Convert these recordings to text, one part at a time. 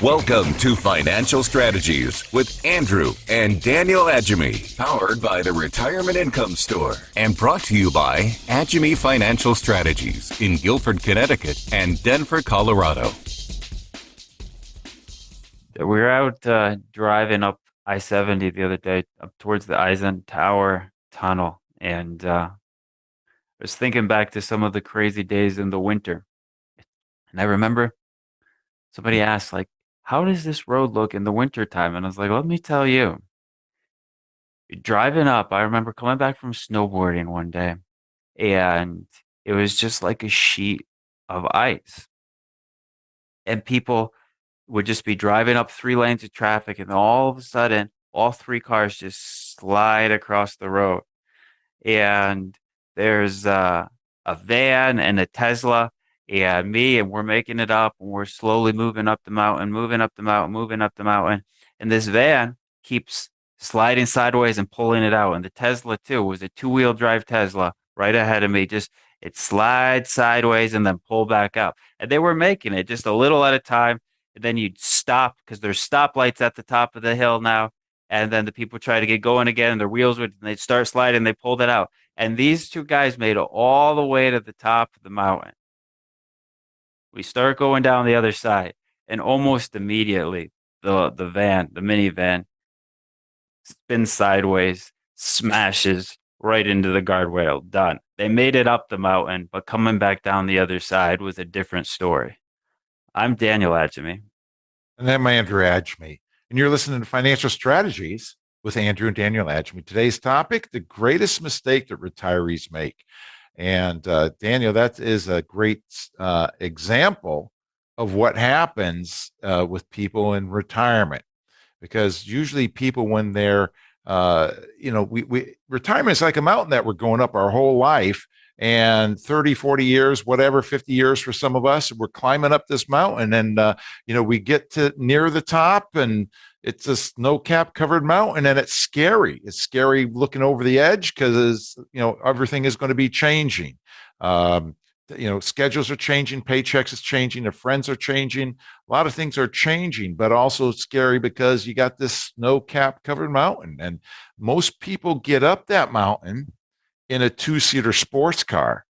Welcome to Financial Strategies with Andrew and Daniel Agemy, powered by the Retirement Income Store and brought to you by Agemy Financial Strategies in Guilford, Connecticut and Denver, Colorado. We were out driving up I-70 the other day, up towards the Eisenhower Tunnel, and I was thinking back to some of the crazy days in the winter. And I remember somebody asked, like, how does this road look in the wintertime? And I was like, let me tell you. Driving up, I remember coming back from snowboarding one day, and it was just like a sheet of ice. And people would just be driving up 3 lanes of traffic, and then all of a sudden, all 3 cars just slide across the road. And there's a van and a Tesla and me, and we're making it up, and we're slowly moving up the mountain, moving up the mountain, moving up the mountain. And this van keeps sliding sideways and pulling it out. And the Tesla, too, was a two-wheel drive Tesla right ahead of me. Just it slides sideways and then pull back up. And they were making it just a little at a time. And then you'd stop because there's stoplights at the top of the hill now. And then the people try to get going again, and their wheels would, and they'd start sliding, they pulled it out. And these two guys made it all the way to the top of the mountain. We start going down the other side, and almost immediately the minivan spins sideways, smashes right into the guardrail. Done. They made it up the mountain, but coming back down the other side was a different story. I'm Daniel Agemy. And I'm Andrew Agemy. And you're listening to Financial Strategies with Andrew and Daniel Agemy. Today's topic, the greatest mistake that retirees make. And Daniel, that is a great example of what happens with people in retirement. Because usually people, when they're, retirement is like a mountain that we're going up our whole life. And 30, 40 years, whatever, 50 years for some of us, we're climbing up this mountain, and we get to near the top, and it's a snow-capped covered mountain, and it's scary. It's scary looking over the edge because everything is going to be changing. Schedules are changing, paychecks is changing, their friends are changing, a lot of things are changing, but also scary because you got this snow-capped covered mountain, and most people get up that mountain in a 2-seater sports car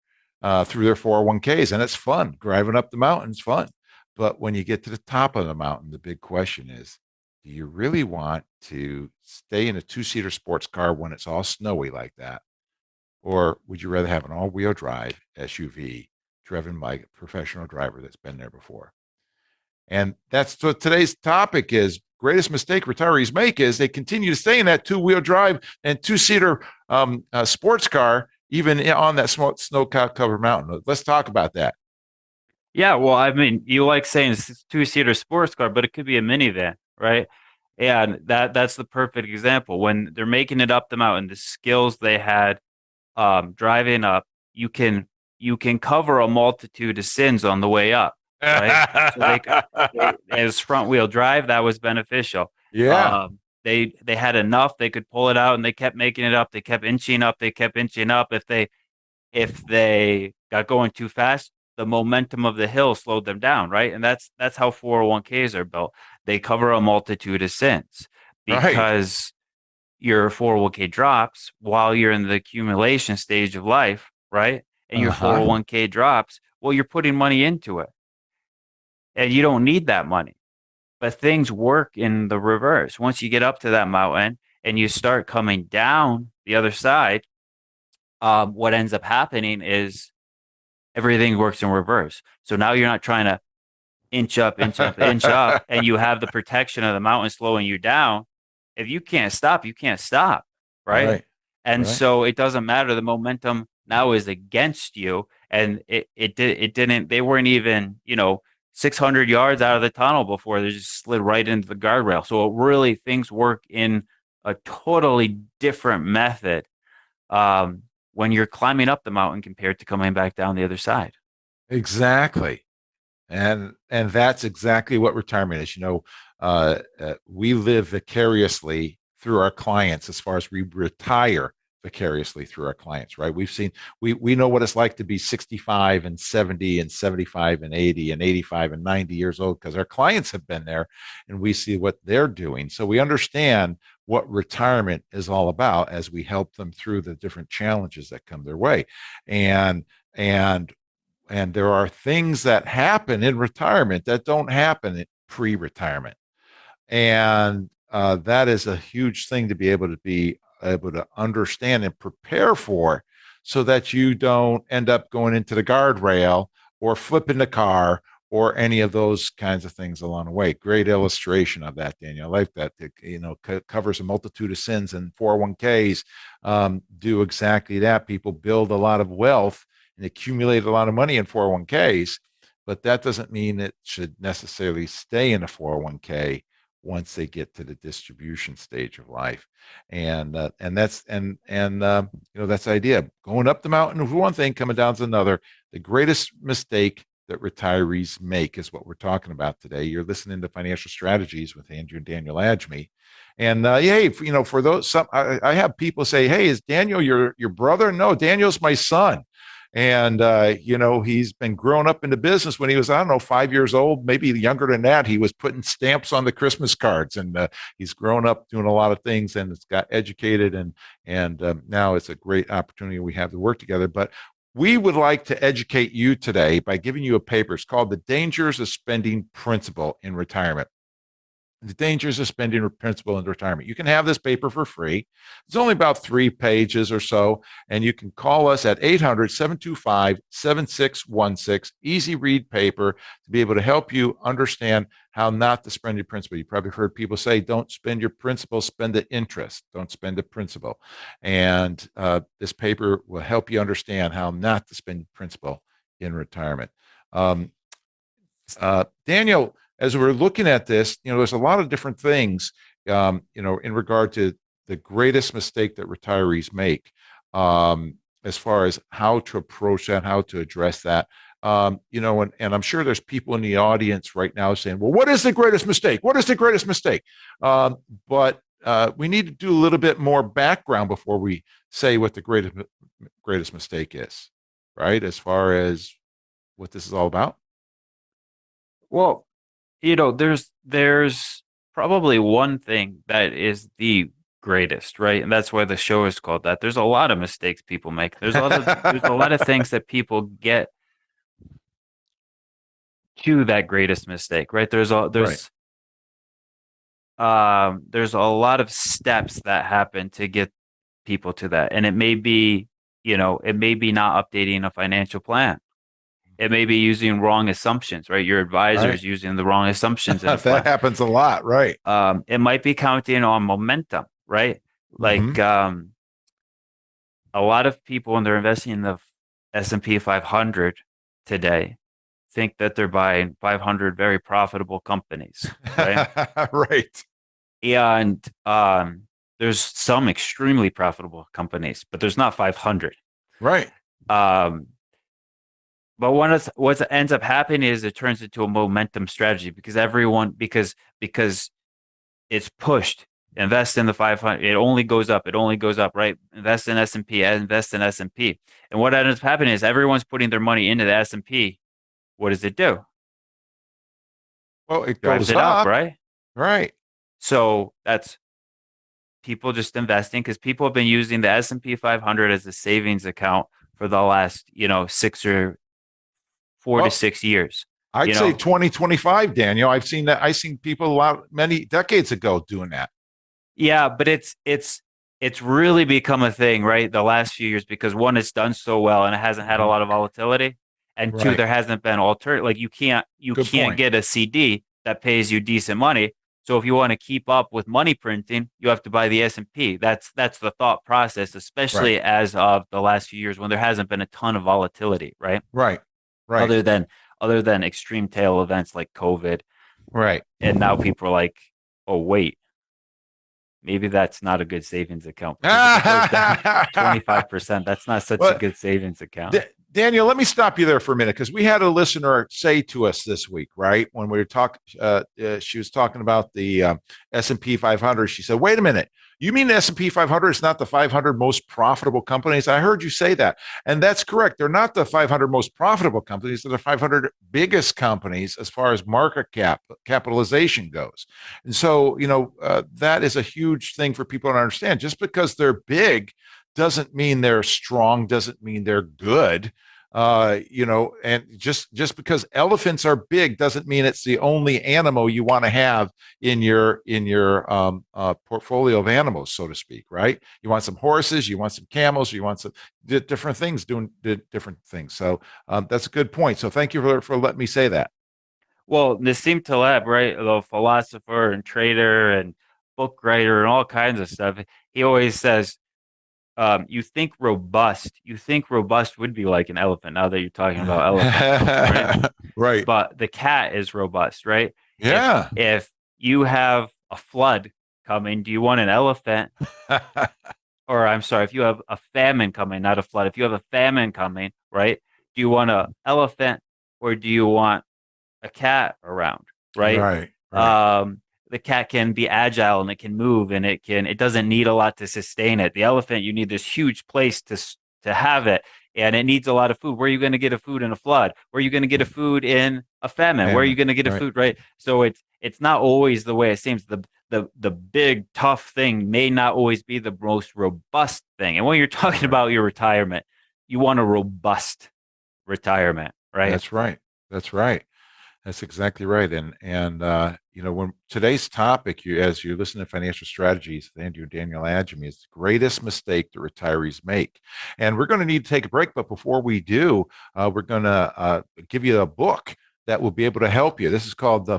through their 401ks. And it's fun. Driving up the mountain's fun. But when you get to the top of the mountain, the big question is, do you really want to stay in a 2-seater sports car when it's all snowy like that? Or would you rather have an all-wheel drive SUV driven by a professional driver that's been there before? And that's what today's topic is. Greatest mistake retirees make is they continue to stay in that 2-wheel drive and 2-seater sports car, even on that snow-capped covered mountain. Let's talk about that. Yeah, well, I mean, you like saying it's a 2-seater sports car, but it could be a minivan, right? And that's the perfect example. When they're making it up the mountain, the skills they had driving up, you can cover a multitude of sins on the way up, right? So as front wheel drive, that was beneficial. Yeah. They had enough, they could pull it out, and they kept making it up. They kept inching up. They kept inching up. If they got going too fast, the momentum of the hill slowed them down, right? And that's how 401ks are built. They cover a multitude of sins because your 401k drops while you're in the accumulation stage of life, right? And your 401k drops, well, you're putting money into it, and you don't need that money. But things work in the reverse. Once you get up to that mountain and you start coming down the other side, what ends up happening is everything works in reverse. So now you're not trying to inch up, inch up, inch up, and you have the protection of the mountain slowing you down. If you can't stop, you can't stop, right? And so it doesn't matter. The momentum now is against you, and it didn't. They weren't even 600 yards out of the tunnel before they just slid right into the guardrail. So it really, things work in a totally different method when you're climbing up the mountain compared to coming back down the other side. Exactly. And that's exactly what retirement is. We live vicariously through our clients as far as we retire vicariously through our clients, right? We know what it's like to be 65 and 70 and 75 and 80 and 85 and 90 years old because our clients have been there and we see what they're doing. So we understand what retirement is all about as we help them through the different challenges that come their way. And and and there are things that happen in retirement that don't happen in pre-retirement, and that is a huge thing to be able to understand and prepare for, so that you don't end up going into the guardrail or flipping the car or any of those kinds of things along the way. Great illustration of that, Daniel. I like that. It covers a multitude of sins, and 401ks do exactly that. People build a lot of wealth and accumulate a lot of money in 401ks, but that doesn't mean it should necessarily stay in a 401k once they get to the distribution stage of life. And that's that's the idea. Going up the mountain is one thing, coming down is another. The greatest mistake that retirees make is what we're talking about today. You're listening to Financial Strategies with Andrew and Daniel Agemy. And hey, for those, I have people say, "Hey, is Daniel your brother?" No, Daniel's my son. And he's been growing up into business. When he was, I don't know, 5 years old, maybe younger than that, he was putting stamps on the Christmas cards, and he's grown up doing a lot of things, and it's got educated, and now it's a great opportunity we have to work together. But we would like to educate you today by giving you a paper. It's called "The Dangers of Spending Principal in Retirement." The Dangers of Spending Principal in Retirement. You can have this paper for free. It's only about 3 pages or so, and you can call us at 800-725-7616. Easy read paper to be able to help you understand how not to spend your principal. You probably heard people say, don't spend your principal, spend the interest. Don't spend the principal. And this paper will help you understand how not to spend your principal in retirement. Daniel, as we're looking at this, there's a lot of different things, in regard to the greatest mistake that retirees make, as far as how to approach that, how to address that. And I'm sure there's people in the audience right now saying, well, what is the greatest mistake? What is the greatest mistake? But we need to do a little bit more background before we say what the greatest mistake is, right? As far as what this is all about. Well, there's probably one thing that is the greatest, right? And that's why the show is called that. There's a lot of mistakes people make. There's a lot of things that people get to that greatest mistake, right? There's Right. a lot of steps that happen to get people to that. And it may be not updating a financial plan. It may be using wrong assumptions, right? Your advisor Right. is using the wrong assumptions in a That plan. happens a lot, right? It might be counting on momentum, right? Mm-hmm. Like a lot of people when they're investing in the S&P 500 today think that they're buying 500 very profitable companies, right? Right. And there's some extremely profitable companies, but there's not 500. Right. Um, but what ends up happening is it turns into a momentum strategy because it's pushed. Invest in the 500. It only goes up. It only goes up, right? Invest in S&P. Invest in S&P. And what ends up happening is everyone's putting their money into the S&P. What does it do? Well, it Drives goes it up, up. right? Right. So that's people just investing because people have been using the S&P 500 as a savings account for the last, 4 to Well, 6 years. I'd You say know, 2025, Daniel. I've seen that. I've seen people many decades ago doing that. Yeah, but it's really become a thing, right? The last few years because one, it's done so well and it hasn't had a Mhm. lot of volatility, and two, Right. there hasn't been like you Good can't point. get a CD that pays you decent money. So if you want to keep up with money printing, you have to buy the S&P. That's the thought process, Right. especially as of the last few years when there hasn't been a ton of volatility, right? Right. Right. Other than extreme tail events like COVID, Right. and now people are like, oh wait, maybe that's not a good savings account because if it goes down 25%, that's not such a Well, good savings account. Daniel, let me stop you there for a minute because we had a listener say to us this week, right? When we were talking, she was talking about the S&P 500. She said, "Wait a minute, you mean the S&P 500 is not the 500 most profitable companies?" I heard you say that, and that's correct. They're not the 500 most profitable companies. They're the 500 biggest companies as far as market capitalization goes. And so, that is a huge thing for people to understand. Just because they're big doesn't mean they're strong, doesn't mean they're good. And just because elephants are big doesn't mean it's the only animal you want to have in your portfolio of animals, so to speak, right? You want some horses, you want some camels, you want some different things doing different things. So that's a good point. So thank you for letting me say that. Well, Nassim Taleb, right, the philosopher and trader and book writer and all kinds of stuff, he always says, you think robust would be like an elephant now that you're talking about elephants, right? Right. But the cat is robust, right? Yeah. If you have a flood coming, do you want an elephant? Or I'm sorry, if you have a famine coming, not a flood, if you have a famine coming, right? Do you want an elephant or do you want a cat around, right? Right. Right. Um, the cat can be agile and it can move and it doesn't need a lot to sustain it. The elephant, you need this huge place to have it, and it needs a lot of food. Where are you going to get a food in a flood? Where are you going to get a food in a famine? Where are you Famine. going to get a Right. food, right? So it's not always the way it seems. The big tough thing may not always be the most robust thing. And when you're talking Right. about your retirement, you want a robust retirement, right? That's right. That's right. That's exactly right. When today's topic, as you listen to Financial Strategies with Andrew and Daniel Agemy, is the greatest mistake that retirees make. And we're going to need to take a break, but before we do, we're going to give you a book that will be able to help you. This is called the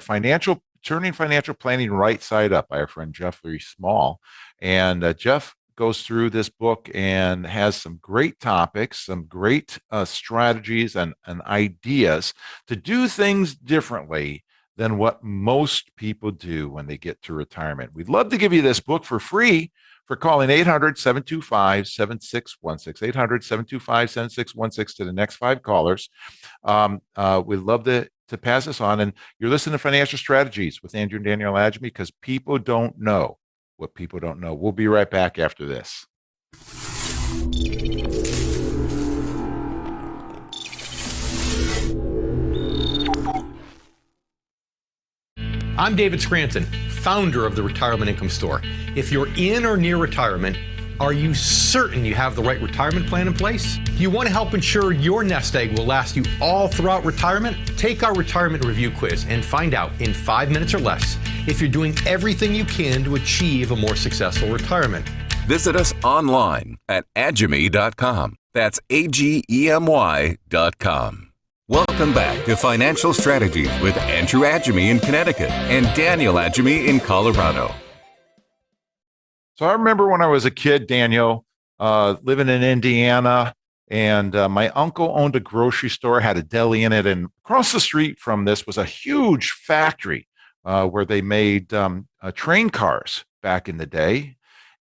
Turning Financial Planning Right Side Up by our friend Jeffrey Small, and Jeff goes through this book and has some great topics, some great strategies and ideas to do things differently than what most people do when they get to retirement. We'd love to give you this book for free for calling 800-725-7616, 800-725-7616 to the next five callers. We'd love to pass this on. And you're listening to Financial Strategies with Andrew and Daniel Agemy because people don't know what people don't know. We'll be right back after this. I'm David Scranton, founder of the Retirement Income Store. If you're in or near retirement, are you certain you have the right retirement plan in place? Do you want to help ensure your nest egg will last you all throughout retirement? Take our retirement review quiz and find out in 5 minutes or less if you're doing everything you can to achieve a more successful retirement. Visit us online at agemy.com. That's AGEMY.com. Welcome back to Financial Strategies with Andrew Agemy in Connecticut and Daniel Agemy in Colorado. So I remember when I was a kid, Daniel, living in Indiana, and my uncle owned a grocery store, had a deli in it, and across the street from this was a huge factory where they made train cars back in the day.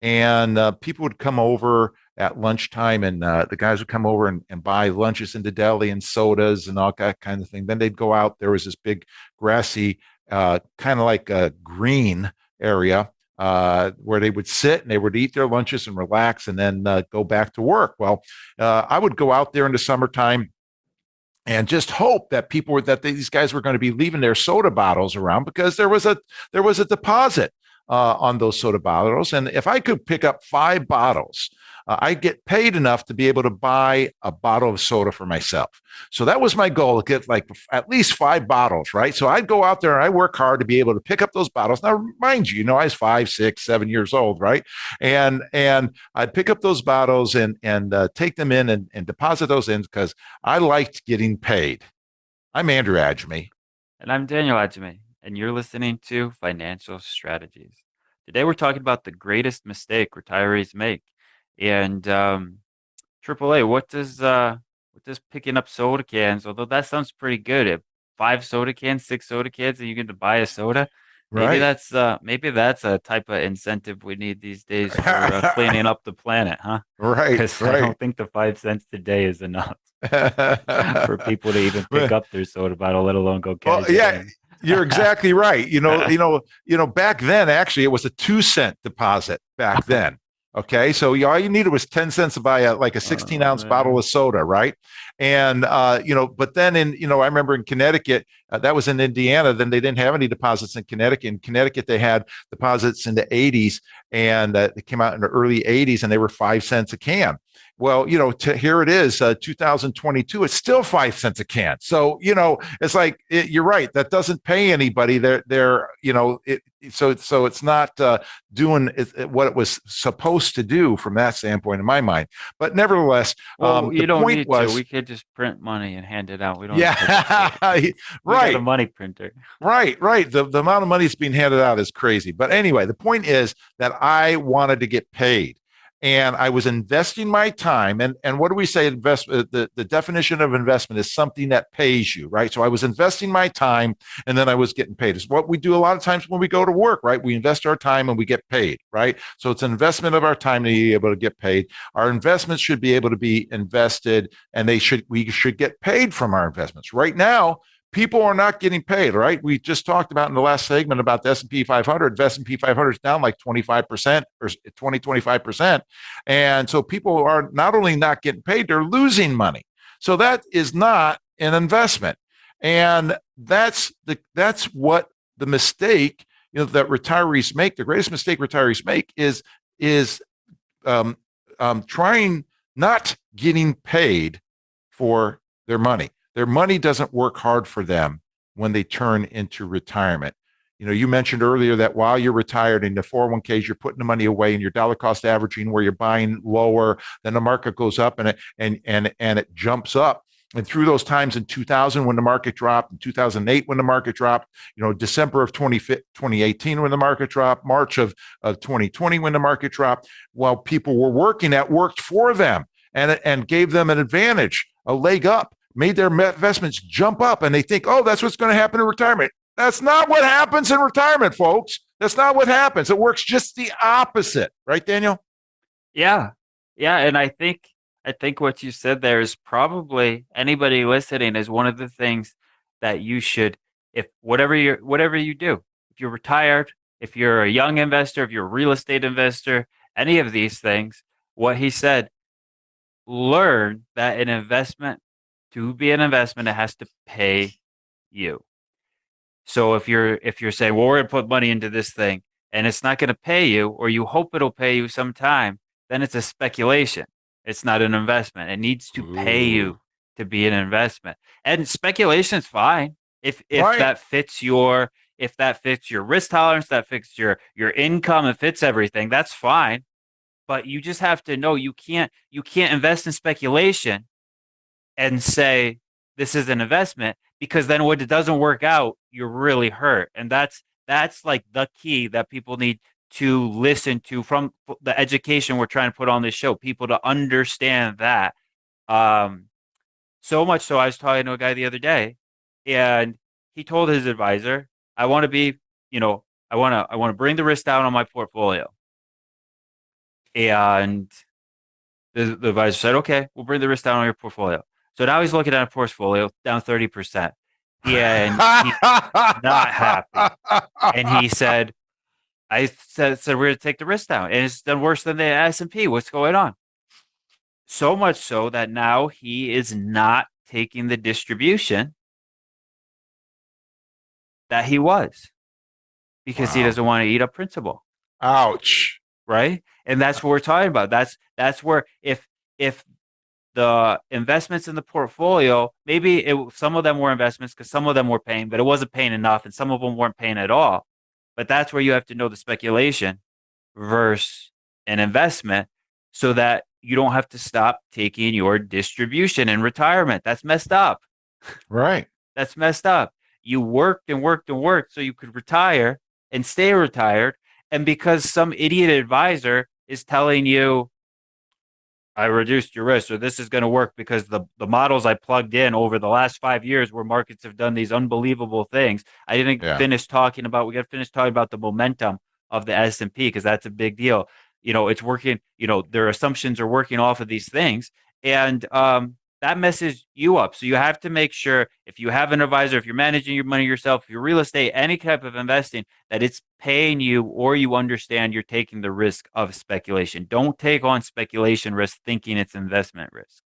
And people would come over at lunchtime, and the guys would come over and buy lunches in the deli and sodas and all that kind of thing. Then they'd go out. There was this big grassy, kind of like a green area where they would sit and they would eat their lunches and relax and then go back to work. Well, I would go out there in the summertime and just hope that these guys were going to be leaving their soda bottles around because there was a deposit on those soda bottles, and if I could pick up 5 bottles, I'd get paid enough to be able to buy a bottle of soda for myself. So that was my goal, to get like at least 5 bottles, right? So I'd go out there and I work hard to be able to pick up those bottles. Now, mind you, I was 5, 6, 7 years old, right? And I'd pick up those bottles and take them in and deposit those in because I liked getting paid. I'm Andrew Agemy. And I'm Daniel Agemy, and you're listening to Financial Strategies. Today we're talking about the greatest mistake retirees make. And AAA, what does picking up soda cans, although that sounds pretty good, if 5 soda cans, 6 soda cans, and you get to buy a soda, Maybe Right. that's a type of incentive we need these days for cleaning up the planet, huh? Right. Because I Right. don't think the 5 cents today is enough for people to even pick Well, up their soda bottle, let alone go cash it yeah, in. you're exactly right. Back then, actually, it was a 2 cent deposit back then. Okay, so all you needed was 10 cents to buy like a 16 Oh ounce bottle man. of soda, right? And but then I remember in Connecticut, that was in Indiana. Then they didn't have any deposits in Connecticut. In Connecticut, they had deposits in the '80s, and they came out in the early '80s, and they were 5 cents a can. Well, here it is, 2022. It's still 5 cents a can. So it's like you're right. That doesn't pay anybody. So it's not doing what it was supposed to do from that standpoint, in my mind. But nevertheless, Well, the you don't point need to. was, We could just print money and hand it out. We don't have to take yeah, it. We got a right. money printer. Right. The amount of money that's being handed out is crazy. But anyway, the point is that I wanted to get paid. And I was investing my time. And what do we say? The definition of investment is something that pays you, right? So I was investing my time and then I was getting paid. It's what we do a lot of times when we go to work, right? We invest our time and we get paid, right? So it's an investment of our time to be able to get paid. Our investments should be able to be invested and we should get paid from our investments. Right now, people are not getting paid, right? We just talked about in the last segment about the S&P 500. The S&P 500 is down like 25% or 25%. And so people are not only not getting paid, they're losing money. So that is not an investment. And that's what the mistake that retirees make. The greatest mistake retirees make is um, trying not getting paid for their money. Their money doesn't work hard for them when they turn into retirement. You mentioned earlier that while you're retired in the 401ks, you're putting the money away and you're dollar cost averaging where you're buying lower, then the market goes up and it jumps up. And through those times in 2000 when the market dropped, in 2008 when the market dropped, December of 2018 when the market dropped, March of 2020 when the market dropped, while people were working, that worked for them and gave them an advantage, a leg up, made their investments jump up, and they think, oh, that's what's going to happen in retirement. That's not what happens in retirement, folks. That's not what happens. It works just the opposite, right, Daniel? Yeah. Yeah. And I think what you said there is probably anybody listening is one of the things that you should, if whatever you do, if you're retired, if you're a young investor, if you're a real estate investor, any of these things, what he said, learn that an investment, to be an investment, it has to pay you. So if you're saying, well, we're gonna put money into this thing and it's not gonna pay you, or you hope it'll pay you sometime, then it's a speculation. It's not an investment. It needs to pay Ooh. you to be an investment. And speculation's fine if Right. that fits your risk tolerance, that fits your income, it fits everything, that's fine. But you just have to know you can't invest in speculation and say this is an investment, because then when it doesn't work out, you're really hurt. And that's like the key that people need to listen to from the education we're trying to put on this show, people to understand that. um so much so, I was talking to a guy the other day, and he told his advisor, I want to be, I want to bring the risk down on my portfolio. And the advisor said, okay, we'll bring the risk down on your portfolio. So now he's looking at a portfolio down 30%. And he's not happy. And he said, I said we're going to take the risk down. And it's done worse than the S&P. What's going on? So much so that now he is not taking the distribution that he was, because he Wow. doesn't want to eat up principal. Ouch. Right. And that's what we're talking about. That's where if the investments in the portfolio, maybe some of them were investments because some of them were paying, but it wasn't paying enough, and some of them weren't paying at all. But that's where you have to know the speculation versus an investment, so that you don't have to stop taking your distribution in retirement. That's messed up. Right. That's messed up. You worked and worked and worked so you could retire and stay retired. And because some idiot advisor is telling you, I reduced your risk, or this is going to work because the models I plugged in over the last 5 years where markets have done these unbelievable things. I didn't Yeah. finish talking about, we got to finish talking about the momentum of the S&P because that's a big deal. It's working, their assumptions are working off of these things. And that messes you up. So you have to make sure if you have an advisor, if you're managing your money yourself, if you're real estate, any type of investing, that it's paying you or you understand you're taking the risk of speculation. Don't take on speculation risk thinking it's investment risk.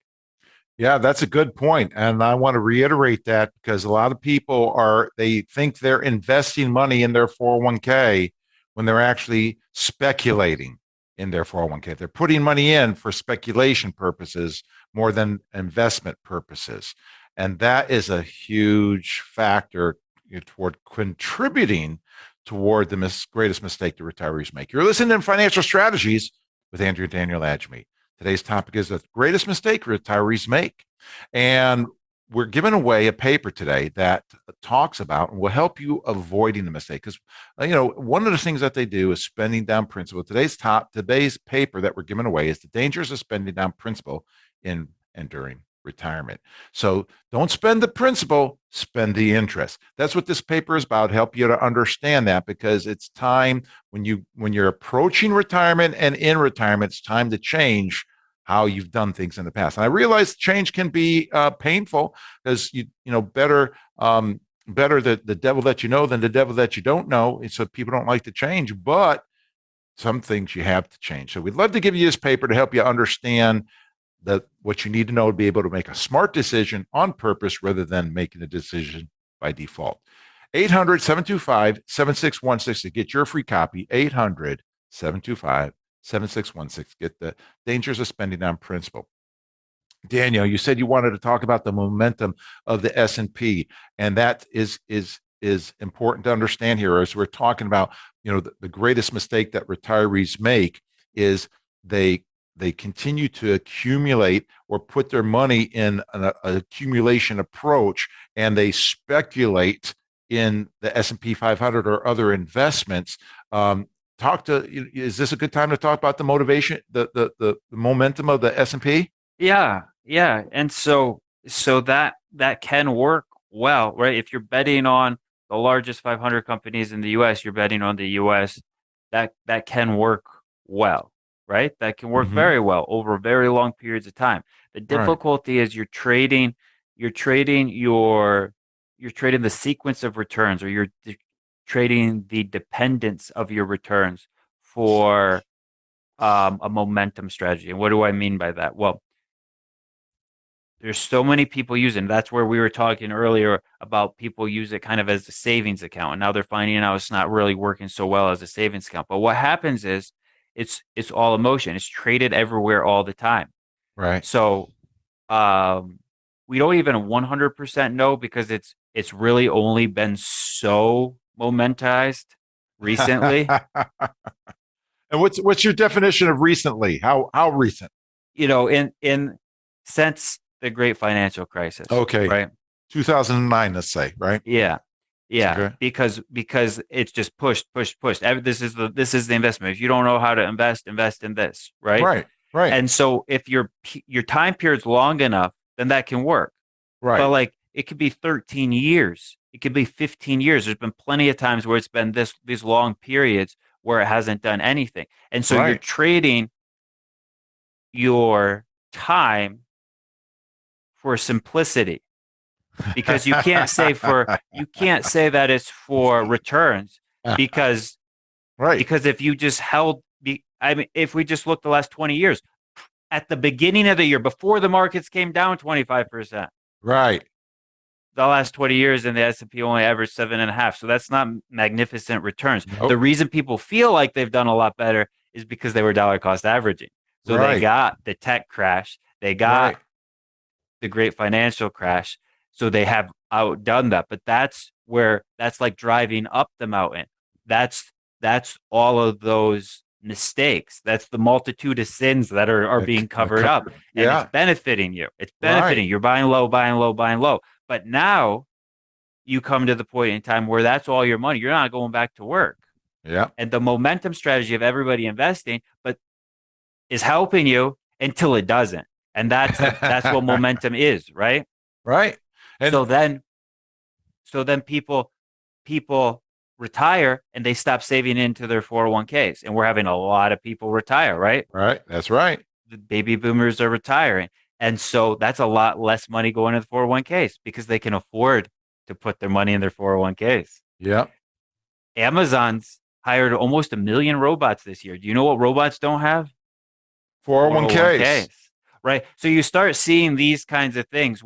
Yeah, that's a good point. And I want to reiterate that because a lot of people they think they're investing money in their 401k when they're actually speculating in their 401k. They're putting money in for speculation purposes more than investment purposes. And that is a huge factor toward contributing toward the greatest mistake the retirees make. You're listening to Financial Strategies with Andrew and Daniel Agemy. Today's topic is the greatest mistake retirees make. And we're giving away a paper today that talks about and will help you avoiding the mistake. Because, one of the things that they do is spending down principal. Today's paper that we're giving away is the dangers of spending down principal in and during retirement. So don't spend the principal, spend the interest. That's what this paper is about. Help you to understand that because it's time when you're approaching retirement and in retirement, it's time to change how you've done things in the past. And I realize change can be painful because better the devil that you know than the devil that you don't know. And so people don't like to change, but some things you have to change. So we'd love to give you this paper to help you understand what you need to know to be able to make a smart decision on purpose rather than making a decision by default. 800-725-7616 to get your free copy. 800-725-7616. Get the dangers of spending on principal. Daniel, you said you wanted to talk about the momentum of the S&P, and that is important to understand here as we're talking about, the greatest mistake that retirees make is they continue to accumulate or put their money in an accumulation approach, and they speculate in the S&P 500 or other investments. Is this a good time to talk about the motivation, the momentum of the S&P? Yeah. And so that can work well, right? If you're betting on the largest 500 companies in the US, you're betting on the US, that can work well. Right? That can work very well over very long periods of time. The difficulty is you're trading the sequence of returns, or you're trading the dependence of your returns for a momentum strategy. And what do I mean by that? Well, there's so many people using. That's where we were talking earlier about people use it kind of as a savings account, and now they're finding out it's not really working so well as a savings account. But what happens is it's all emotion. It's traded everywhere all the time. Right. So we don't even 100% know because it's really only been so momentized recently. And what's your definition of recently? How recent? In since the great financial crisis. Okay. Right. 2009, let's say, right? Yeah. Okay. Because it's just pushed. This is the investment. If you don't know how to invest in this, right? Right. And so if your time period's long enough, then that can work. Right. But like it could be 13 years, it could be 15 years. There's been plenty of times where it's been these long periods where it hasn't done anything. And so you're trading your time for simplicity. Because you can't say that it's for returns because if you just if we just look the last 20 years, at the beginning of the year before the markets came down 25%, right, the last 20 years in the S&P only averaged 7.5. So that's not magnificent returns. Nope. The reason people feel like they've done a lot better is because they were dollar cost averaging. So they got the tech crash, they got the great financial crash. So they have outdone that, but that's like driving up the mountain. That's all of those mistakes. That's the multitude of sins that are being covered up, and it's benefiting you. It's benefiting. You're buying low. But now you come to the point in time where that's all your money. You're not going back to work. Yeah. And the momentum strategy of everybody investing, but is helping you, until it doesn't. And that's what momentum is, right? Right. And So then people retire and they stop saving into their 401ks. And we're having a lot of people retire, right? right. That's right. The baby boomers are retiring. And so that's a lot less money going to the 401ks because they can afford to put their money in their 401ks. Yeah. Amazon's hired almost 1 million robots this year. Do you know what robots don't have? 401ks. Right? So you start seeing these kinds of things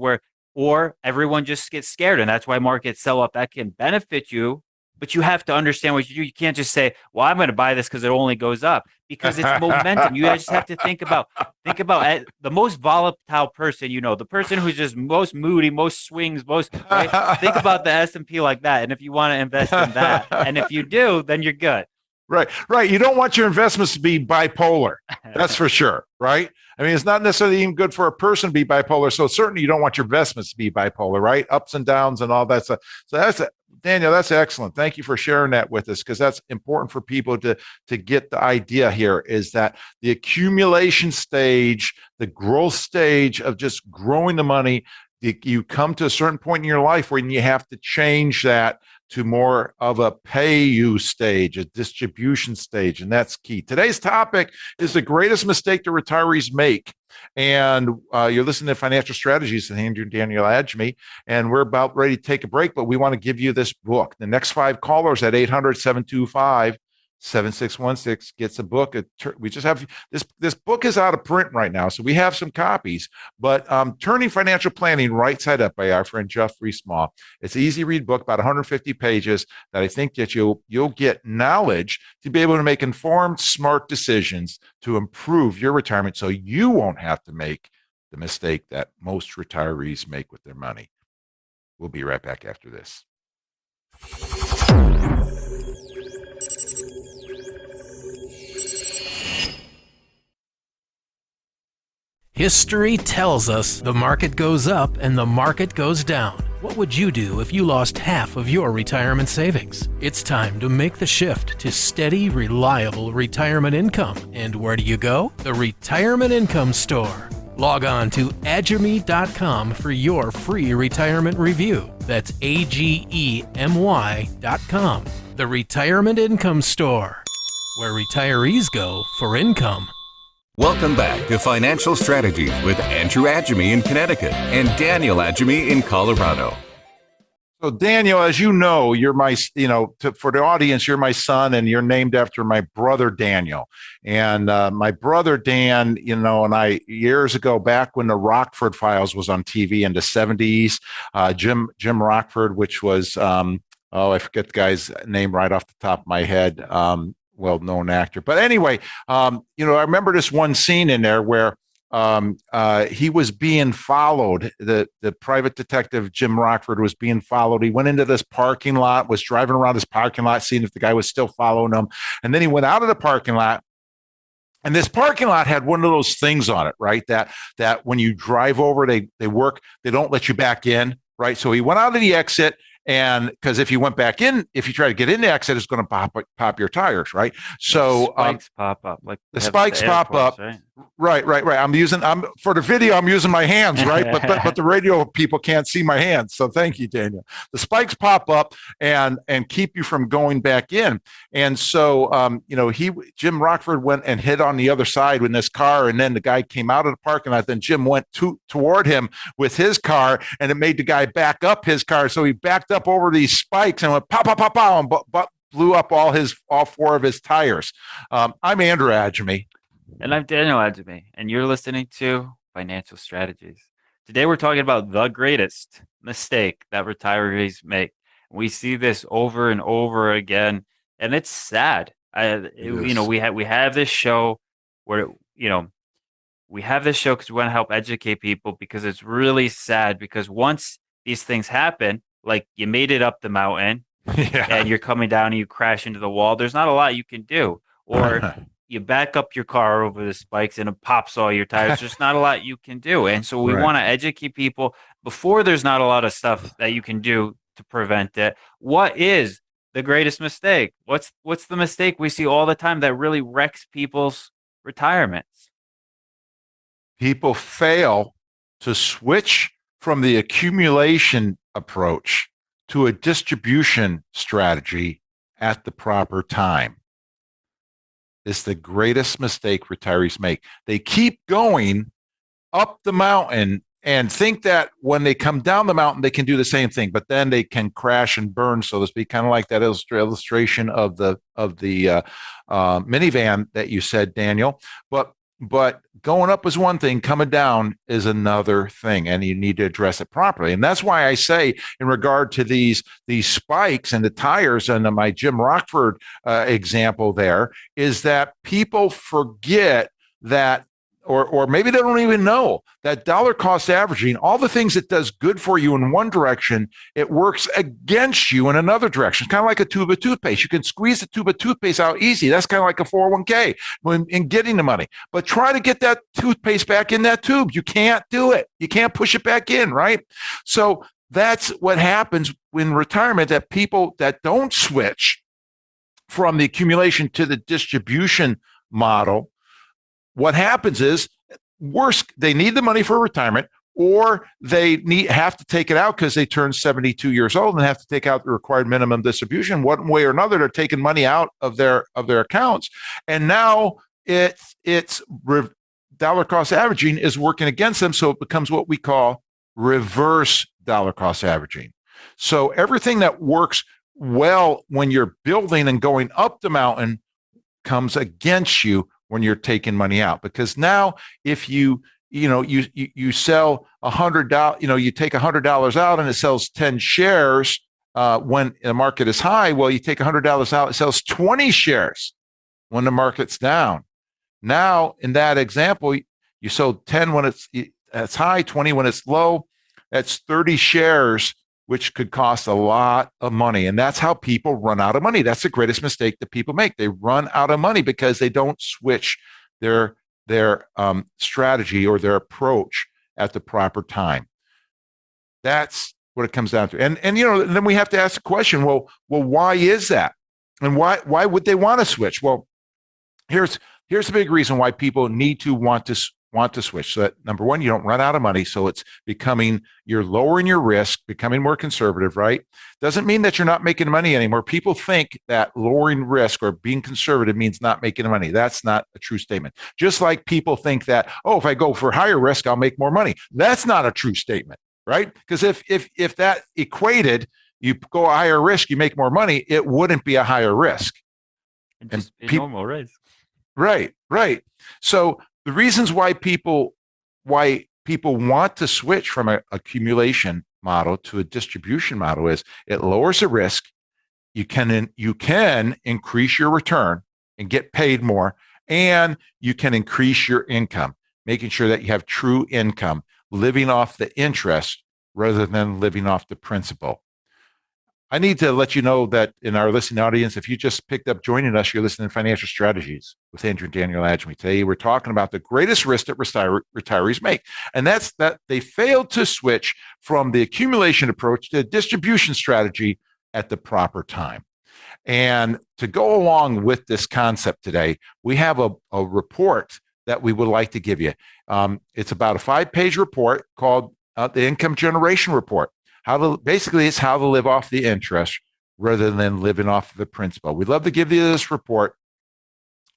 or everyone just gets scared, and that's why markets sell up. That can benefit you, but you have to understand what you do. You can't just say, "Well, I'm going to buy this because it only goes up," because it's momentum. You just have to think about the most volatile person, the person who's just most moody, most swings, most right. Think about the S&P like that, and if you want to invest in that, and if you do, then you're good. Right, right. You don't want your investments to be bipolar. That's for sure, right? I mean, it's not necessarily even good for a person to be bipolar. So certainly you don't want your investments to be bipolar, right? Ups and downs and all that stuff. So Daniel, that's excellent. Thank you for sharing that with us, because that's important for people to get the idea here, is that the accumulation stage, the growth stage of just growing the money, you come to a certain point in your life where you have to change that to more of a pay you stage, a distribution stage. And that's key. Today's topic is the greatest mistake that retirees make. And you're listening to Financial Strategies with Andrew and Daniel Agemy. And we're about ready to take a break, but we want to give you this book. The next 5 callers at 800-725-7616 gets a book. We just have this book is out of print right now, so we have some copies. But Turning Financial Planning Right Side Up by our friend Jeffrey Small. It's an easy read book, about 150 pages, that I think that you'll get knowledge to be able to make informed, smart decisions to improve your retirement, so you won't have to make the mistake that most retirees make with their money. We'll be right back after this. History tells us the market goes up and the market goes down. What would you do if you lost half of your retirement savings? It's time to make the shift to steady, reliable retirement income. And where do you go? The Retirement Income Store. Log on to agemy.com for your free retirement review. That's AGEMY.com. The Retirement Income Store, where retirees go for income. Welcome back to Financial Strategies with Andrew Agemy in Connecticut and Daniel Agemy in Colorado. So Daniel, as you know, you're my, for the audience, you're my son, and you're named after my brother Daniel. And my brother Dan, and I, years ago, back when the Rockford Files was on TV in the 70s, Jim Rockford, which was, I forget the guy's name right off the top of my head. Well-known actor. But anyway, I remember this one scene in there where he was being followed. The private detective, Jim Rockford, was being followed. He went into this parking lot, was driving around this parking lot, seeing if the guy was still following him. And then he went out of the parking lot. And this parking lot had one of those things on it, right? That when you drive over, they don't let you back in, right? So he went out of the exit. And because if you went back in, if you try to get in the exit, it's going to pop your tires, right? So spikes pop up, like the spikes pop up. Right. I'm for the video, I'm using my hands, right? but the radio people can't see my hands. So thank you, Daniel. The spikes pop up and keep you from going back in. And so Jim Rockford went and hit on the other side with this car, and then the guy came out of the parking lot. Then Jim went toward him with his car, and it made the guy back up his car. So he backed up over these spikes and went pow, pow, pow, pow, and blew up all 4 of his tires. I'm Andrew Agemy. And I'm Daniel Agemy, and you're listening to Financial Strategies. Today we're talking about the greatest mistake that retirees make. We see this over and over again, and it's sad. We have this show where we have this show because we want to help educate people, because it's really sad. Because once these things happen, like you made it up the mountain, and you're coming down and you crash into the wall, there's not a lot you can do. Or you back up your car over the spikes and it pops all your tires. There's not a lot you can do. And so we want to educate people before there's not a lot of stuff that you can do to prevent it. What is the greatest mistake? What's the mistake we see all the time that really wrecks people's retirements? People fail to switch from the accumulation approach to a distribution strategy at the proper time. It's the greatest mistake retirees make. They keep going up the mountain and think that when they come down the mountain, they can do the same thing, but then they can crash and burn, so to speak, kind of like that illustration of the minivan that you said, Daniel. But going up is one thing, coming down is another thing, and you need to address it properly. And that's why I say, in regard to these spikes and the tires and my Jim Rockford example, there is that people forget that, or maybe they don't even know that dollar cost averaging, all the things it does good for you in one direction, it works against you in another direction. It's kind of like a tube of toothpaste. You can squeeze the tube of toothpaste out easy. That's kind of like a 401k in getting the money. But try to get that toothpaste back in that tube. You can't do it. You can't push it back in, right? So that's what happens in retirement, that people that don't switch from the accumulation to the distribution model, what happens is, worse, they need the money for retirement, or they have to take it out because they turn 72 years old and have to take out the required minimum distribution. One way or another, they're taking money out of their accounts, and now it's dollar cost averaging is working against them, so it becomes what we call reverse dollar cost averaging. So everything that works well when you're building and going up the mountain comes against you when you're taking money out, because now if you sell $100, you take $100 out and it sells 10 shares when the market is high. Well, you take $100 out, it sells 20 shares when the market's down. Now, in that example, you sold 10 when it's high, 20 when it's low. That's 30 shares, which could cost a lot of money. And that's how people run out of money. That's the greatest mistake that people make. They run out of money because they don't switch their strategy or their approach at the proper time. That's what it comes down to. And then we have to ask the question, well, why is that? And why would they want to switch? Well, here's the big reason why people need to want to switch. So that, number one, you don't run out of money. So you're lowering your risk, becoming more conservative, right? Doesn't mean that you're not making money anymore. People think that lowering risk or being conservative means not making money. That's not a true statement. Just like people think that, if I go for higher risk, I'll make more money. That's not a true statement, right? Because if that equated, you go a higher risk, you make more money, it wouldn't be a higher risk. And normal risk. Right. So the reasons why people want to switch from an accumulation model to a distribution model is it lowers the risk. You can increase your return and get paid more, and you can increase your income, making sure that you have true income, living off the interest rather than living off the principal. I need to let you know that in our listening audience, if you just picked up joining us, you're listening to Financial Strategies with Andrew and Daniel Agemy. Today, we're talking about the greatest risk that retirees make. And that's that they failed to switch from the accumulation approach to a distribution strategy at the proper time. And to go along with this concept today, we have a report that we would like to give you. It's about a 5-page report called the Income Generation Report. It's how to live off the interest rather than living off the principal. We'd love to give you this report.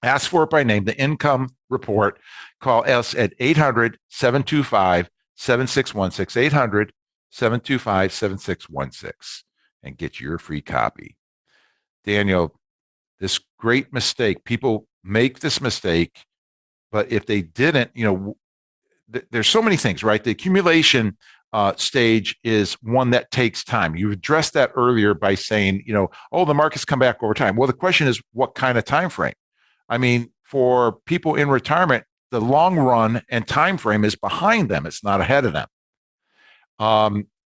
Ask for it by name, the Income Report. Call us at 800-725-7616, 800-725-7616, and get your free copy. Daniel, this great mistake, people make this mistake, but if they didn't, there's so many things, right? The accumulation stage is one that takes time. You addressed that earlier by saying, the markets come back over time. Well, the question is, what kind of time frame? I mean, for people in retirement, the long run and time frame is behind them. It's not ahead of them.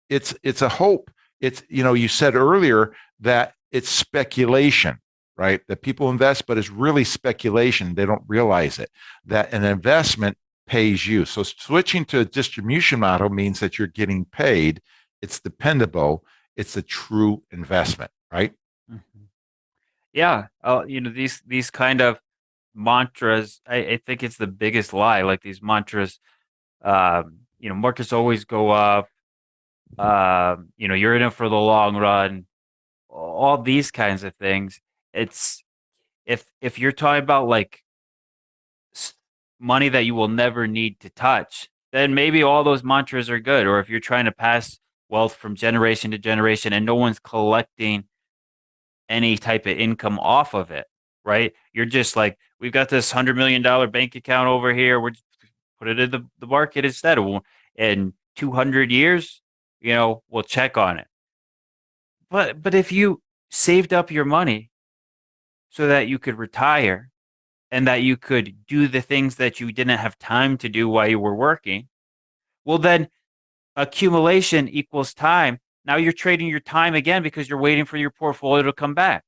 It's a hope. It's, you said earlier that it's speculation, right? That people invest, but it's really speculation. They don't realize it, that an investment pays you. So switching to a distribution model means that you're getting paid. It's dependable. It's a true investment, right? Mm-hmm. Yeah. These kind of mantras, I think it's the biggest lie. Like these mantras Markets always go up. You're in it for the long run. All these kinds of things. It's if you're talking about like money that you will never need to touch, then maybe all those mantras are good. Or if you're trying to pass wealth from generation to generation and no one's collecting any type of income off of it, right? You're just like, we've got this $100 million bank account over here. We're just put it in the market instead. In 200 years, we'll check on it. But if you saved up your money so that you could retire and that you could do the things that you didn't have time to do while you were working, well, then accumulation equals time. Now you're trading your time again because you're waiting for your portfolio to come back.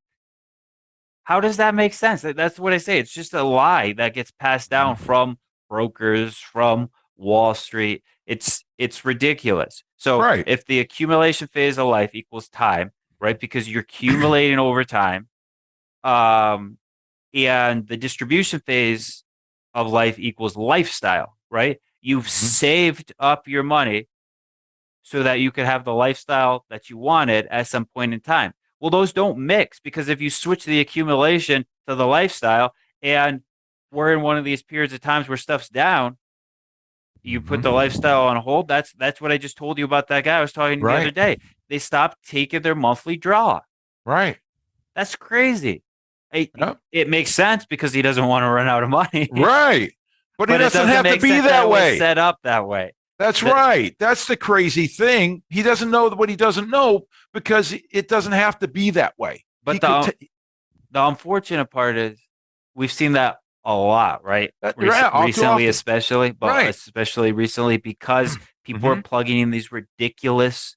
How does that make sense? That's what I say. It's just a lie that gets passed down from brokers, from Wall Street. It's ridiculous. So Right. if the accumulation phase of life equals time, right? Because you're accumulating over time, and the distribution phase of life equals lifestyle, right? You've saved up your money so that you could have the lifestyle that you wanted at some point in time. Well, those don't mix, because if you switch the accumulation to the lifestyle, and we're in one of these periods of times where stuff's down, you put the lifestyle on hold. That's what I just told you about that guy I was talking to the other day. They stopped taking their monthly draw. Right. That's crazy. It makes sense because he doesn't want to run out of money. Right. But it doesn't have to be sense that it was way. set up that way. That's right. That's the crazy thing. He doesn't know what he doesn't know because it doesn't have to be that way. But the unfortunate part is we've seen that a lot, right? Recently, especially, but especially recently because people are plugging in these ridiculous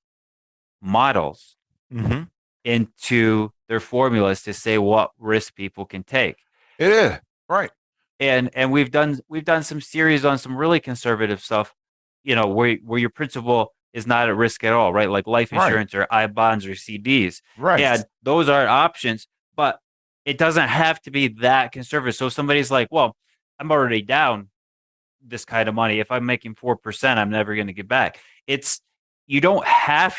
models into their formulas to say what risk people can take. It is right. And we've done some series on some really conservative stuff, where your principal is not at risk at all, right? Like life insurance or I bonds or CDs. Right. And those are options, but it doesn't have to be that conservative. So somebody's like, well, I'm already down this kind of money. If I'm making 4%, I'm never going to get back. You don't have,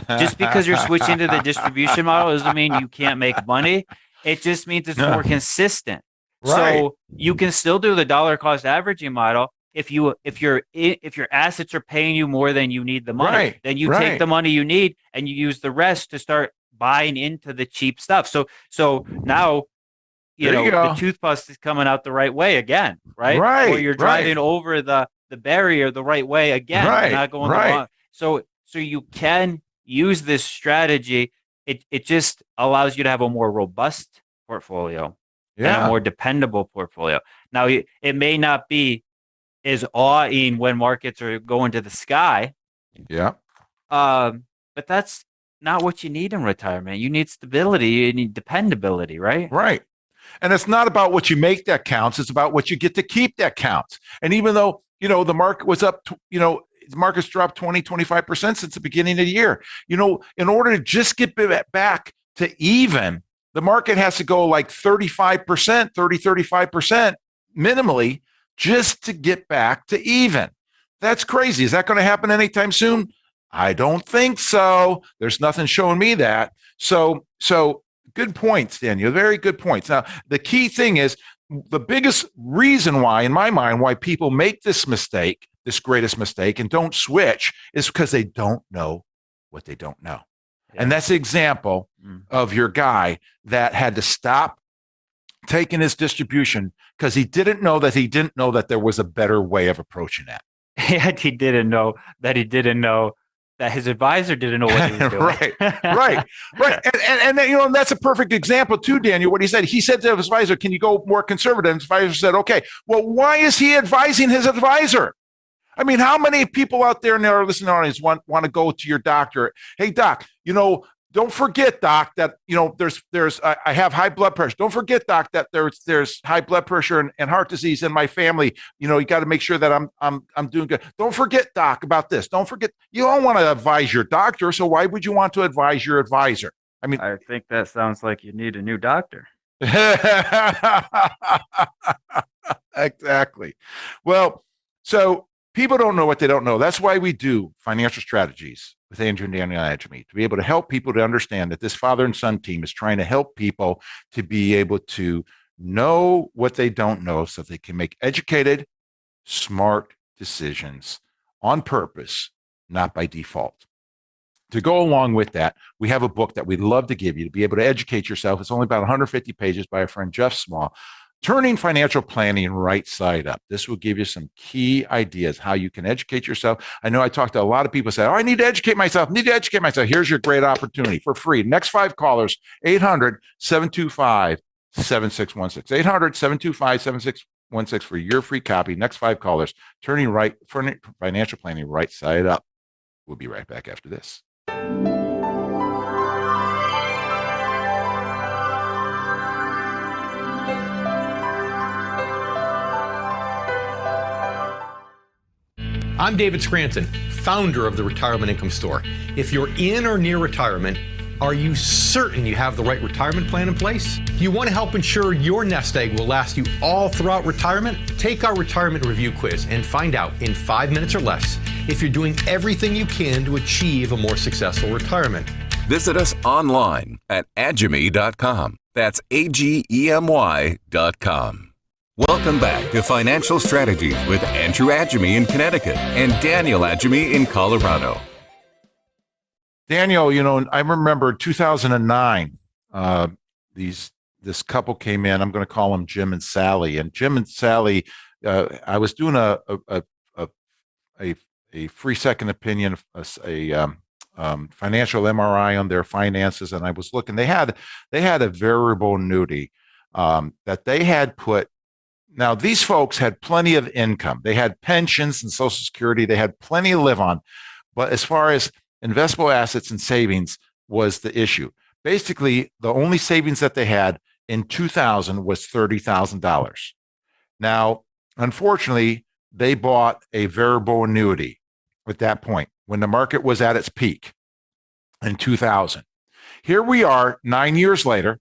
just because you're switching to the distribution model doesn't mean you can't make money. It just means it's more consistent. Right. So you can still do the dollar cost averaging model. If your assets are paying you more than you need the money, then you take the money you need and you use the rest to start buying into the cheap stuff. So now, the toothpaste is coming out the right way again, right? Right. Or you're driving over the barrier the right way again. Right. You're not going the wrong. So you can use this strategy. It just allows you to have a more robust portfolio and a more dependable portfolio. Now, it may not be as awing when markets are going to the sky. Yeah. But that's not what you need in retirement. You need stability. You need dependability, right? Right. And it's not about what you make that counts. It's about what you get to keep that counts. And even though, the market was up, the market's dropped 20, 25% since the beginning of the year. In order to just get back to even, the market has to go like 35%, 35% minimally just to get back to even. That's crazy. Is that going to happen anytime soon? I don't think so. There's nothing showing me that. So good points, Daniel. Very good points. Now, the key thing is the biggest reason why, in my mind, why people make this mistake, this greatest mistake, and don't switch is because they don't know what they don't know. Yeah. And that's the example of your guy that had to stop taking his distribution because he didn't know that there was a better way of approaching that. And he didn't know that his advisor didn't know what he was doing. right. And that's a perfect example too, Daniel, what he said. He said to his advisor, can you go more conservative? And his advisor said, okay. Well, why is he advising his advisor? I mean, how many people out there in our listening audience want to go to your doctor? Hey, doc, don't forget, doc, that I have high blood pressure. Don't forget, doc, that there's high blood pressure and heart disease in my family. You got to make sure that I'm doing good. Don't forget, doc, about this. Don't forget. You don't want to advise your doctor, so why would you want to advise your advisor? I mean, I think that sounds like you need a new doctor. Exactly. Well, so People don't know what they don't know. That's why we do financial strategies with Andrew and Daniel Agemy, to be able to help people to understand that this father and son team is trying to help people to be able to know what they don't know so they can make educated, smart decisions on purpose, not by default. To go along with that, we have a book that we'd love to give you to be able to educate yourself. It's only about 150 pages by our friend Jeff Small. Turning financial planning right side up. This will give you some key ideas how you can educate yourself. I know I talked to a lot of people say, oh, I need to educate myself. Here's your great opportunity for free. Next 5 callers, 800-725-7616. 800-725-7616 for your free copy. Next 5 callers, turning financial planning right side up. We'll be right back after this. I'm David Scranton, founder of the Retirement Income Store. If you're in or near retirement, are you certain you have the right retirement plan in place? Do you want to help ensure your nest egg will last you all throughout retirement? Take our retirement review quiz and find out in 5 minutes or less if you're doing everything you can to achieve a more successful retirement. Visit us online at agemy.com. That's AGEMY.com. Welcome back to Financial Strategies with Andrew Agemy in Connecticut and Daniel Agemy in Colorado. Daniel, I remember 2009, this couple came in. I'm going to call them Jim and Sally. And Jim and Sally, I was doing a free second opinion, a financial MRI on their finances, and I was looking. They had a variable annuity that they had put. Now, these folks had plenty of income. They had pensions and Social Security. They had plenty to live on. But as far as investable assets and savings was the issue. Basically, the only savings that they had in 2000 was $30,000. Now, unfortunately, they bought a variable annuity at that point when the market was at its peak in 2000. Here we are 9 years later.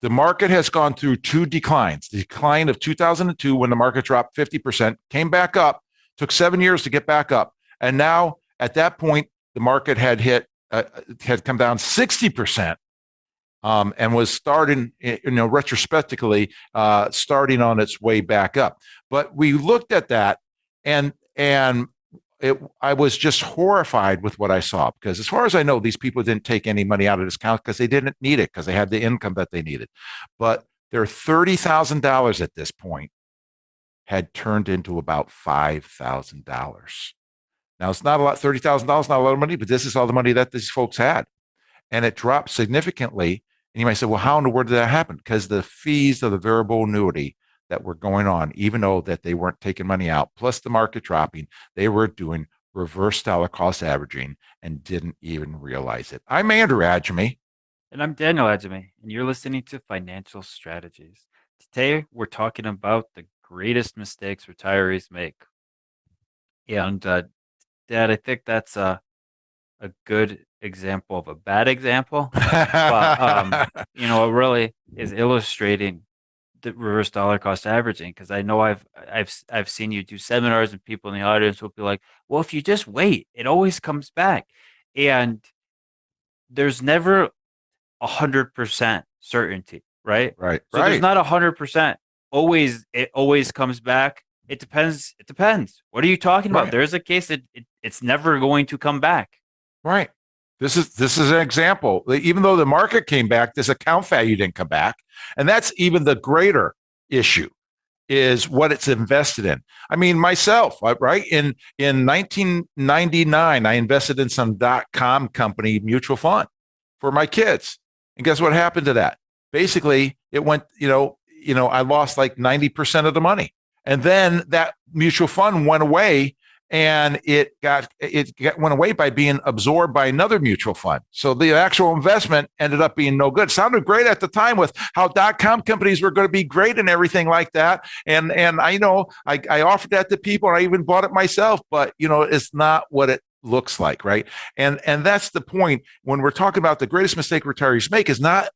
The market has gone through 2 declines. The decline of 2002 when the market dropped 50%, came back up, took 7 years to get back up. And now at that point, the market had come down 60%, and was starting, retrospectively, starting on its way back up. But we looked at that, and I was just horrified with what I saw, because as far as I know, these people didn't take any money out of this account because they didn't need it, because they had the income that they needed. But their $30,000 at this point had turned into about $5,000. Now, it's not a lot, $30,000, not a lot of money, but this is all the money that these folks had. And it dropped significantly. And you might say, well, how in the world did that happen? Because the fees of the variable annuity that were going on, even though that they weren't taking money out, plus the market dropping, they were doing reverse dollar cost averaging and didn't even realize it. I'm Andrew Agemy. And I'm Daniel Agemy, and you're listening to Financial Strategies. Today, we're talking about the greatest mistakes retirees make. And Dad, I think that's a good example of a bad example. But, it really is illustrating the reverse dollar cost averaging, because I know I've seen you do seminars, and people in the audience will be like, well, if you just wait, it always comes back. And there's never 100% certainty, right? Right. So there's not 100% always, it always comes back. It depends. What are you talking about? Right. There's a case that it's never going to come back. Right. This is an example. Even though the market came back, this account value didn't come back. And that's even the greater issue, is what it's invested in. I mean, myself, right? In 1999, I invested in some .com company mutual fund for my kids. And guess what happened to that? Basically, it went, I lost like 90% of the money. And then that mutual fund went away, and it went away by being absorbed by another mutual fund. So the actual investment ended up being no good. Sounded great at the time with how .com companies were going to be great and everything like that. And I offered that to people, and I even bought it myself, but it's not what it looks like, right? And that's the point when we're talking about the greatest mistake retirees make is not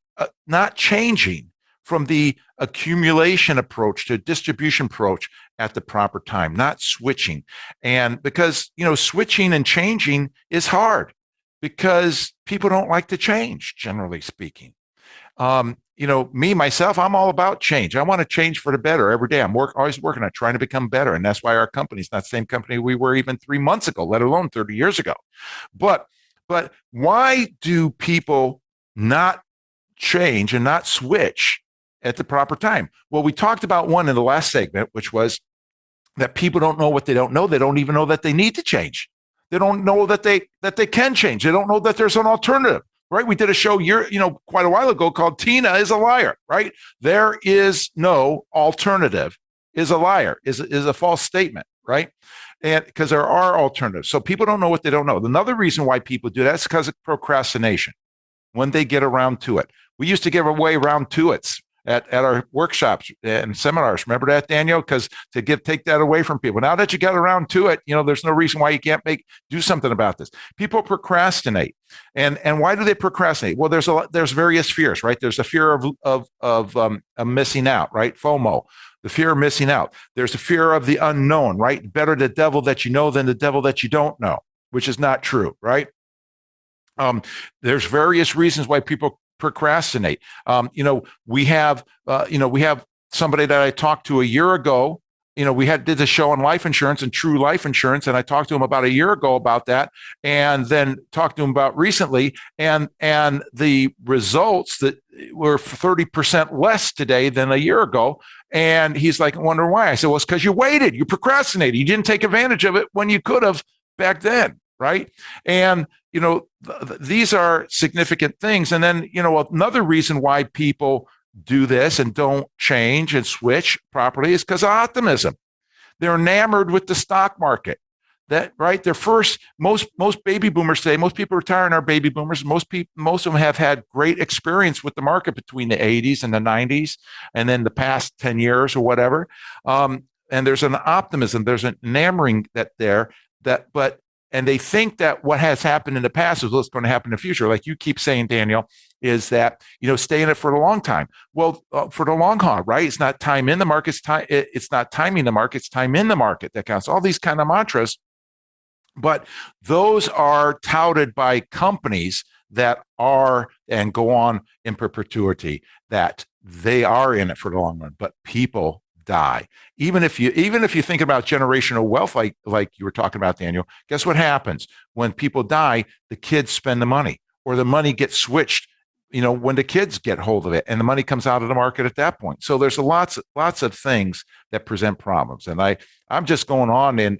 changing from the accumulation approach to distribution approach at the proper time, not switching. And because, switching and changing is hard because people don't like to change, generally speaking. Me, myself, I'm all about change. I want to change for the better every day. I'm always working on trying to become better. And that's why our company's not the same company we were even 3 months ago, let alone 30 years ago. But why do people not change and not switch at the proper time? Well, we talked about one in the last segment, which was that people don't know what they don't know. They don't even know that they need to change. They don't know that they can change. They don't know that there's an alternative. Right? We did a show quite a while ago called Tina is a Liar, right? There is no alternative is a liar, is a false statement, right? And because there are alternatives. So people don't know what they don't know. Another reason why people do that is because of procrastination when they get around to it. We used to give away round two it's at our workshops and seminars. Remember that, Daniel? Because take that away from people. Now that you get around to it, there's no reason why you can't do something about this. People procrastinate, and why do they procrastinate? Well, there's various fears, right? There's a fear of missing out, right? FOMO, the fear of missing out. There's a fear of the unknown, right? Better the devil that you know than the devil that you don't know, which is not true, right? There's various reasons why people procrastinate. We have somebody that I talked to a year ago. We did the show on life insurance and true life insurance, and I talked to him about a year ago about that, and then talked to him about recently, and the results that were 30% less today than a year ago. And he's like, I wonder why. I said, well, it's because you waited, you procrastinated, you didn't take advantage of it when you could have back then, right? And these are significant things. And then, another reason why people do this and don't change and switch properly is because of optimism. They're enamored with the stock market. That right? Most baby boomers today, most people retiring are baby boomers. Most of them have had great experience with the market between the 80s and the 90s, and then the past 10 years or whatever. And there's an optimism, there's an enamoring and they think that what has happened in the past is what's going to happen in the future. Like you keep saying, Daniel, is that, stay in it for a long time. Well, for the long haul, right? It's not time in the market. It's not timing the market. It's time in the market that counts. All these kind of mantras. But those are touted by companies that are and go on in perpetuity, that they are in it for the long run, but people die. Even if you think about generational wealth, like you were talking about, Daniel, guess what happens when people die? The kids spend the money, or the money gets switched. When the kids get hold of it, and the money comes out of the market at that point. So there's lots of things that present problems. And I'm just going on, and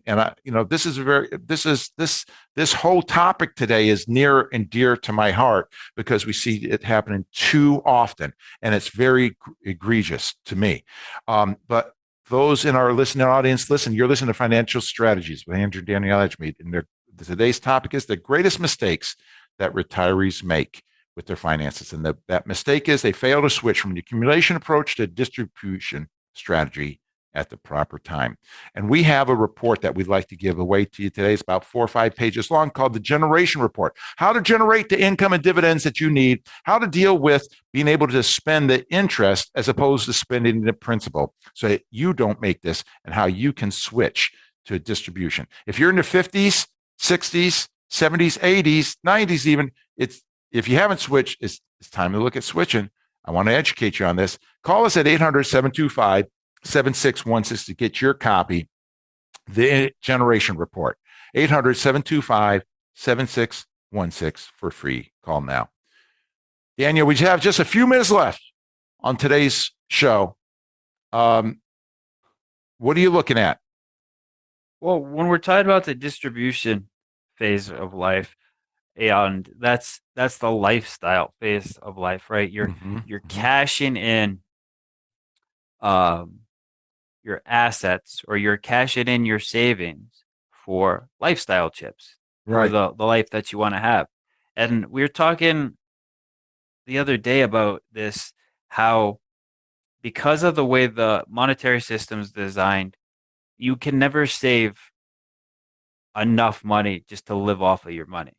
this whole topic today is near and dear to my heart because we see it happening too often, and it's very egregious to me. But those in our listening audience, you're listening to Financial Strategies with Andrew and Daniel Agemy, and today's topic is the greatest mistakes that retirees make with their finances. And that mistake is they fail to switch from the accumulation approach to distribution strategy at the proper time. And we have a report that we'd like to give away to you today. It's about 4 or 5 pages long, called the Generation Report. How to generate the income and dividends that you need, how to deal with being able to spend the interest as opposed to spending the principal so that you don't make this, and how you can switch to a distribution. If you're in the 50s, 60s, 70s, 80s, 90s even, if you haven't switched, it's time to look at switching. I want to educate you on this. Call us at 800-725-7616 to get your copy, the Generation Report. 800-725-7616 for free. Call now. Daniel, we have just a few minutes left on today's show. What are you looking at? Well, when we're talking about the distribution phase of life, and that's the lifestyle phase of life, right? You're cashing in your assets, or you're cashing in your savings for lifestyle chips, right, for the life that you want to have. And we were talking the other day about this, how because of the way the monetary system is designed, you can never save enough money just to live off of your money.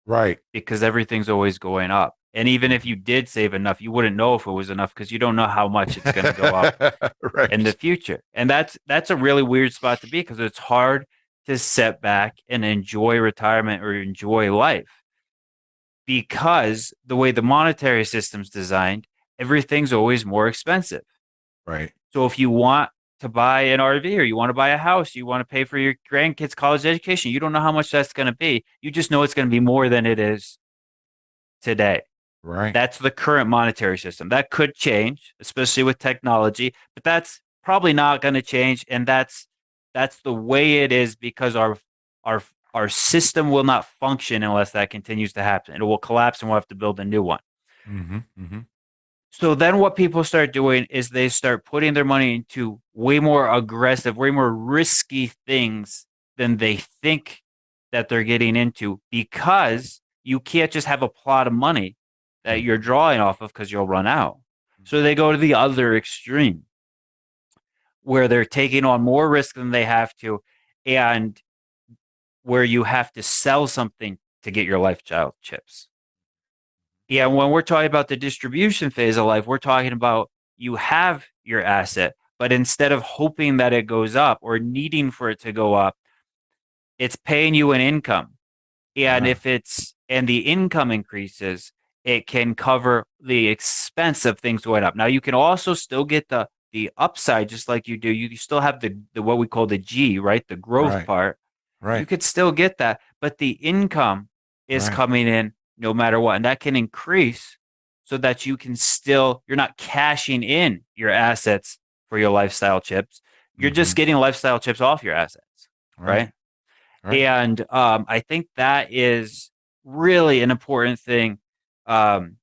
Right. Because everything's always going up. And even if you did save enough, you wouldn't know if it was enough because you don't know how much it's going to go up Right. in the future. And that's a really weird spot to be because it's hard to set back and enjoy retirement or enjoy life because the way the monetary system's designed, everything's always more expensive. Right. So if you want to buy an RV or you want to buy a house, you want to pay for your grandkids' college education, you don't know how much that's going to be. You just know it's going to be more than it is today. Right. That's the current monetary system. That could change, especially with technology, but that's probably not going to change. And that's the way it is because our our system will not function unless that continues to happen. It will collapse and we'll have to build a new one. Mm-hmm. Mm-hmm. So then what people start doing is they start putting their money into way more aggressive, way more risky things than they think that they're getting into because you can't just have a plot of money that you're drawing off of because you'll run out. So they go to the other extreme where they're taking on more risk than they have to and where you have to sell something to get your lifestyle chips. Yeah, when we're talking about the distribution phase of life, we're talking about you have your asset, but instead of hoping that it goes up or needing for it to go up, it's paying you an income. And Yeah. and the income increases, it can cover the expense of things going up. Now you can also still get the upside just like you do. You still have the what we call the G, right? The growth Right. part. You Right. could still get that, but the income is Right. coming in no matter what. And that can increase so that you're not cashing in your assets for your lifestyle chips. You're Mm-hmm. just getting lifestyle chips off your assets, Right. right? Right. And I think that is really an important thing um,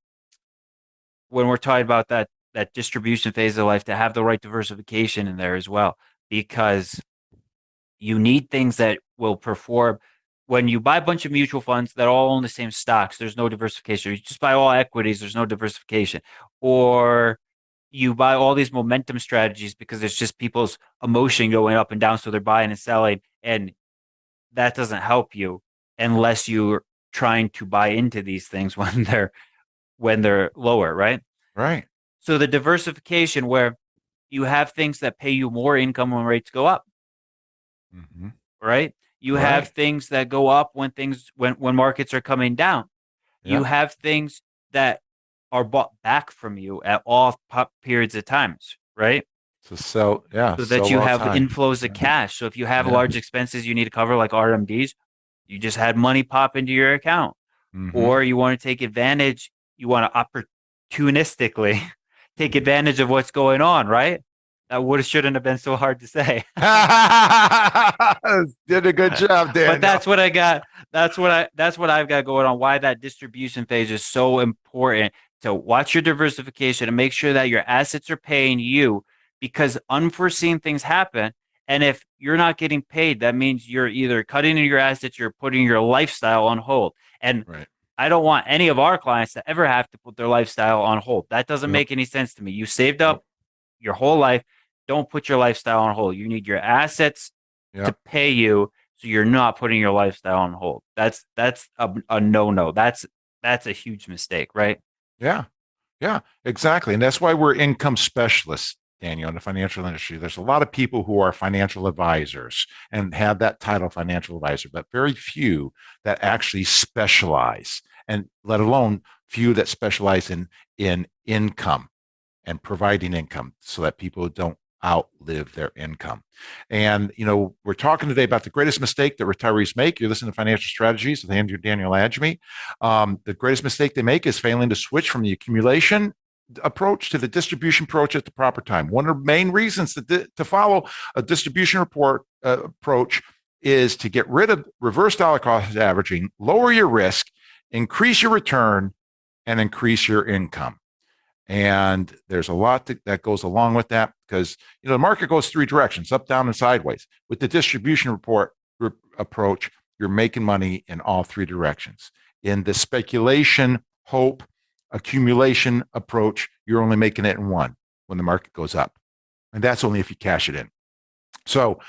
when we're talking about that distribution phase of life to have the right diversification in there as well, because you need things that will perform. When you buy a bunch of mutual funds that all own the same stocks, there's no diversification. You just buy all equities, there's no diversification. Or you buy all these momentum strategies because it's just people's emotion going up and down, so they're buying and selling, and that doesn't help you unless you're trying to buy into these things when they're lower, right? Right. So the diversification where you have things that pay you more income when rates go up, Mm-hmm. right? You have Right. things that go up when markets are coming down. You Yeah. have things that are bought back from you at all periods of times, right? So sell. Yeah. So that Sell you all the have time. inflows of Yeah. cash. So if you have Yeah. large expenses you need to cover, like RMDs, you just had money pop into your account. Mm-hmm. Or you want to take advantage, you want to opportunistically take advantage of what's going on, right? That shouldn't have been so hard to say. Did a good job, Daniel. But that's what I got. That's what I've got going on. Why that distribution phase is so important to watch your diversification and make sure that your assets are paying you because unforeseen things happen. And if you're not getting paid, that means you're either cutting in your assets, you're putting your lifestyle on hold. And Right. I don't want any of our clients to ever have to put their lifestyle on hold. That doesn't Yep. make any sense to me. You saved Yep. up your whole life. Don't put your lifestyle on hold. You need your assets to Yep. pay you, so you're not putting your lifestyle on hold. That's a no. That's a huge mistake, right? Yeah. Yeah, exactly. And that's why we're income specialists, Daniel, in the financial industry. There's a lot of people who are financial advisors and have that title, financial advisor, but very few that actually specialize, and let alone few that specialize in income and providing income so that people don't outlive their income. And, we're talking today about the greatest mistake that retirees make. You're listening to Financial Strategies with Andrew and Daniel Agemy. The greatest mistake they make is failing to switch from the accumulation approach to the distribution approach at the proper time. One of the main reasons to follow a distribution report approach is to get rid of reverse dollar cost averaging, lower your risk, increase your return, and increase your income. And there's a lot that goes along with that because the market goes three directions: up, down, and sideways. With the distribution approach, you're making money in all three directions. In the speculation, hope, accumulation approach, you're only making it in one, when the market goes up, and that's only if you cash it in. So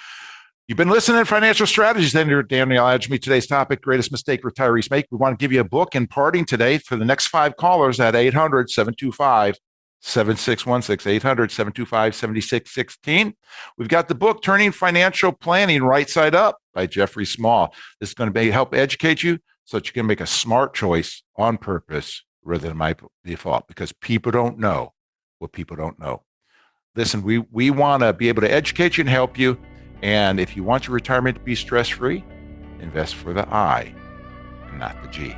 You've been listening to Financial Strategies. Andrew and Daniel Agemy. Today's topic, greatest mistake retirees make. We want to give you a book in parting today for the next 5 callers at 800-725-7616, 800-725-7616. We've got the book, Turning Financial Planning Right Side Up by Jeffrey Small. This is going to help educate you so that you can make a smart choice on purpose rather than by default, because people don't know what people don't know. Listen, we want to be able to educate you and help you. And if you want your retirement to be stress-free, invest for the I and not the G.